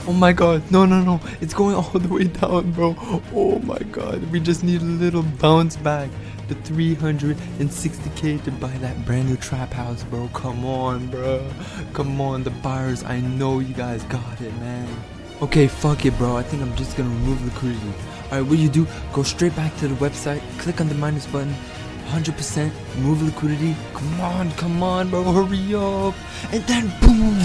Oh my god, no, it's going all the way down, bro. Oh my god, we just need a little bounce back to 360k to buy that brand new trap house, bro. Come on, bro. Come on, the buyers, I know you guys got it, man. Okay, fuck it, bro. I think I'm just gonna remove liquidity. Alright, what you do, go straight back to the website, click on the minus button, 100%, remove liquidity. Come on, bro, hurry up. And then boom,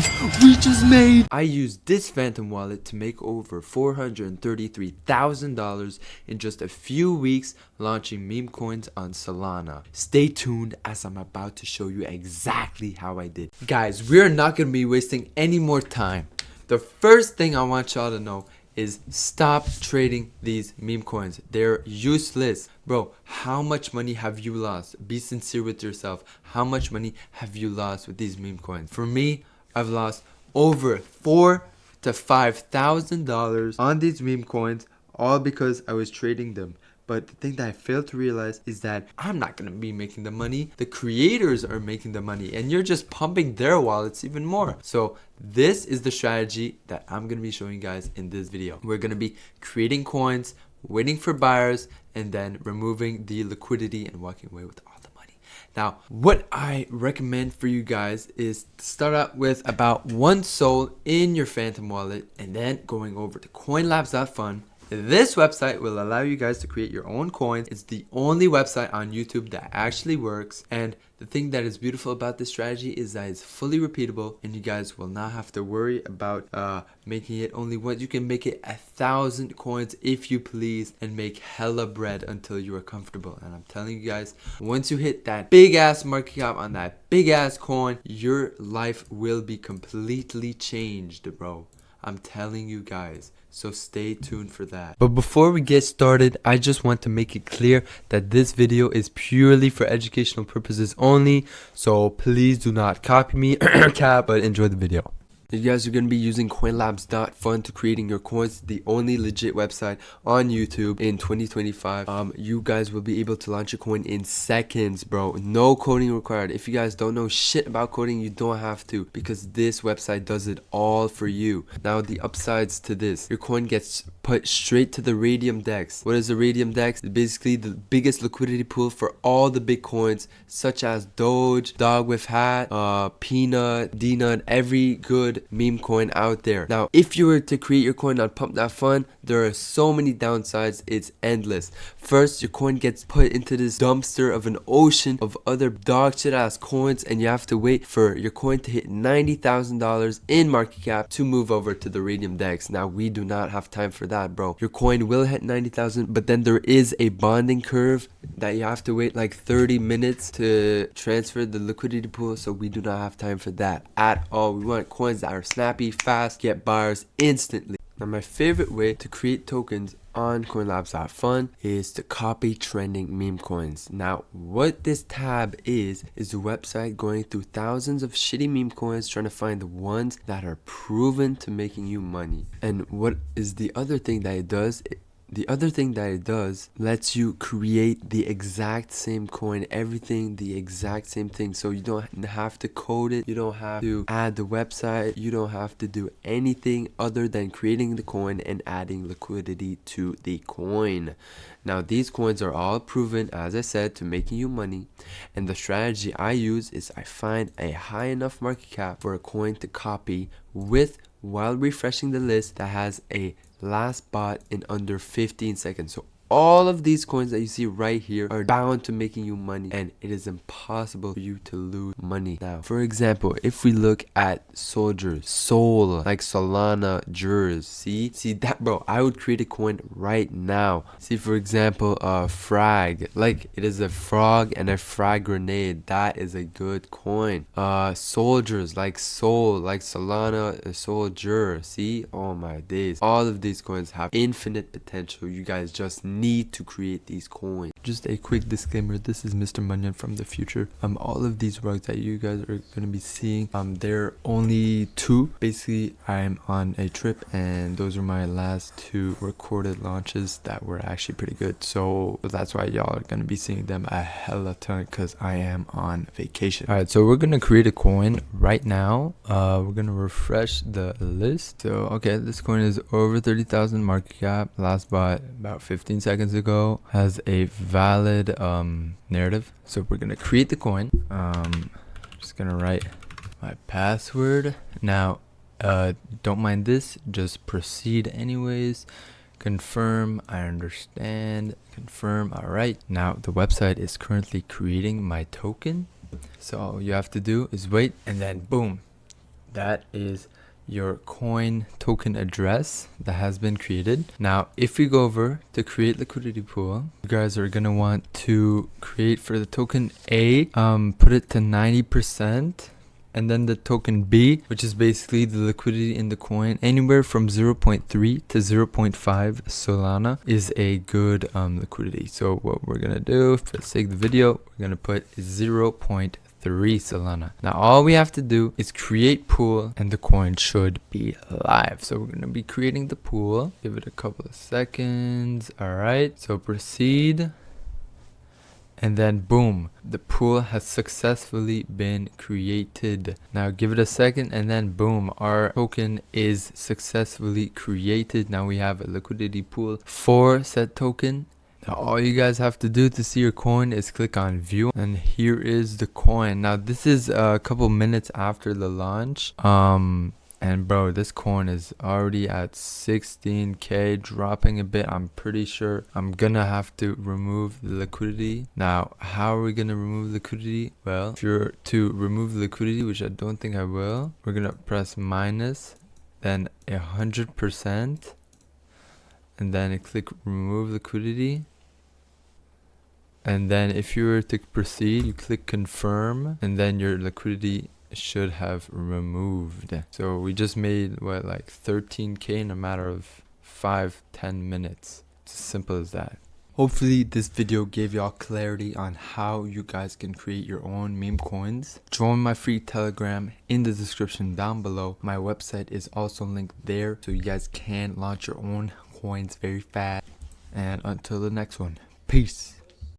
we just made. I used this Phantom wallet to make over $433,000 in just a few weeks launching meme coins on Solana. Stay tuned as I'm about to show you exactly how I did. Guys, we're not going to be wasting any more time. The first thing I want y'all to know is stop trading these meme coins. They're useless. Bro, how much money have you lost? Be sincere with yourself. How much money have you lost with these meme coins? For me, I've lost over $4,000 to $5,000 on these meme coins, all because I was trading them. But the thing that I failed to realize is that I'm not going to be making the money. The creators are making the money, and you're just pumping their wallets even more. So this is the strategy that I'm going to be showing you guys in this video. We're going to be creating coins, waiting for buyers, and then removing the liquidity and walking away with all the money. Now, what I recommend for you guys is to start out with about 1 SOL in your Phantom wallet, and then going over to coinlabs.fun. This website will allow you guys to create your own coins. It's the only website on YouTube that actually works, and the thing that is beautiful about this strategy is that it's fully repeatable, and you guys will not have to worry about making it only once. You can make it 1,000 coins if you please and make hella bread until you are comfortable. And I'm telling you guys, once you hit that big ass market cap on that big ass coin, your life will be completely changed, bro. I'm telling you guys, so stay tuned for that. But before we get started, I just want to make it clear that this video is purely for educational purposes only, so please do not copy me, but enjoy the video. You guys are going to be using coinlabs.fun to creating your coins, the only legit website on YouTube in 2025. You guys will be able to launch a coin in seconds, bro. No coding required. If you guys don't know shit about coding, you don't have to, because this website does it all for you. Now, the upsides to this: your coin gets put straight to the Radium Dex. What is the Radium Dex? It's basically the biggest liquidity pool for all the big coins, such as Doge, Dog with Hat, Peanut, D-Nut, every good meme coin out there. Now, if you were to create your coin on Pump.Fun, there are so many downsides, it's endless. First, your coin gets put into this dumpster of an ocean of other dog shit ass coins, and you have to wait for your coin to hit $90,000 in market cap to move over to the Radium Dex. Now, we do not have time for that, bro. Your coin will hit 90,000, but then there is a bonding curve that you have to wait like 30 minutes to transfer the liquidity pool, so we do not have time for that at all. We want coins that are snappy, fast, get buyers instantly. Now, my favorite way to create tokens on coinlabs.fun is to copy trending meme coins. Now, what this tab is a website going through thousands of shitty meme coins, trying to find the ones that are proven to making you money. And what is the other thing that it does? The other thing that it does lets you create the exact same coin, everything the exact same thing. So you don't have to code it, you don't have to add the website, you don't have to do anything other than creating the coin and adding liquidity to the coin. Now, these coins are all proven, as I said, to making you money, and the strategy I use is I find a high enough market cap for a coin to copy while refreshing the list that has a last bought in under 15 seconds. So all of these coins that you see right here are bound to making you money, and it is impossible for you to lose money. Now, for example, if we look at soldiers, Sol, like Solana, Jurs, see that, bro? I would create a coin right now. See, for example, frag, like it is a frog and a frag grenade. That is a good coin. Soldiers, like Sol, like Solana, soldier. See, oh my days, all of these coins have infinite potential. You guys just need to create these coins. Just a quick disclaimer, this is Mr. Munyon from the future. All of these rugs that you guys are going to be seeing, they're only 2. Basically, I'm on a trip and those are my last 2 recorded launches that were actually pretty good. So that's why y'all are going to be seeing them a hella ton because I am on vacation. Alright, so we're going to create a coin right now. We're going to refresh the list. So, okay, this coin is over 30,000 market cap. Last bought about 15 seconds ago. Has a valid narrative. So we're gonna create the coin. Just gonna write my password. Now don't mind this, just proceed anyways. Confirm, I understand. Confirm. All right, now the website is currently creating my token, so all you have to do is wait, and then boom, that is your coin token address that has been created. Now if we go over to create liquidity pool, you guys are gonna want to create for the token A, put it to 90%, and then the token B, which is basically the liquidity in the coin, anywhere from 0.3 to 0.5 Solana is a good liquidity. So what we're gonna do for the sake of the video, we're gonna put 0.3 Solana. Now all we have to do is create pool and the coin should be live. So we're going to be creating the pool. Give it a couple of seconds. All right, so proceed, and then boom, the pool has successfully been created. Now give it a second, and then boom, our token is successfully created. Now we have a liquidity pool for said token. Now all you guys have to do to see your coin is click on view, and here is the coin. Now this is a couple minutes after the launch, and bro, this coin is already at 16k, dropping a bit. I'm pretty sure I'm gonna have to remove the liquidity. Now how are we gonna remove liquidity? Well, if you're to remove the liquidity, which I don't think I will, we're gonna press minus, then 100%, and then click remove liquidity. And then if you were to proceed, you click confirm, and then your liquidity should have removed. So we just made what, like 13k in a matter of 5-10 minutes. It's as simple as that. Hopefully this video gave y'all clarity on how you guys can create your own meme coins. Join my free Telegram in the description down below. My website is also linked there, so you guys can launch your own coins very fast. And until the next one, peace.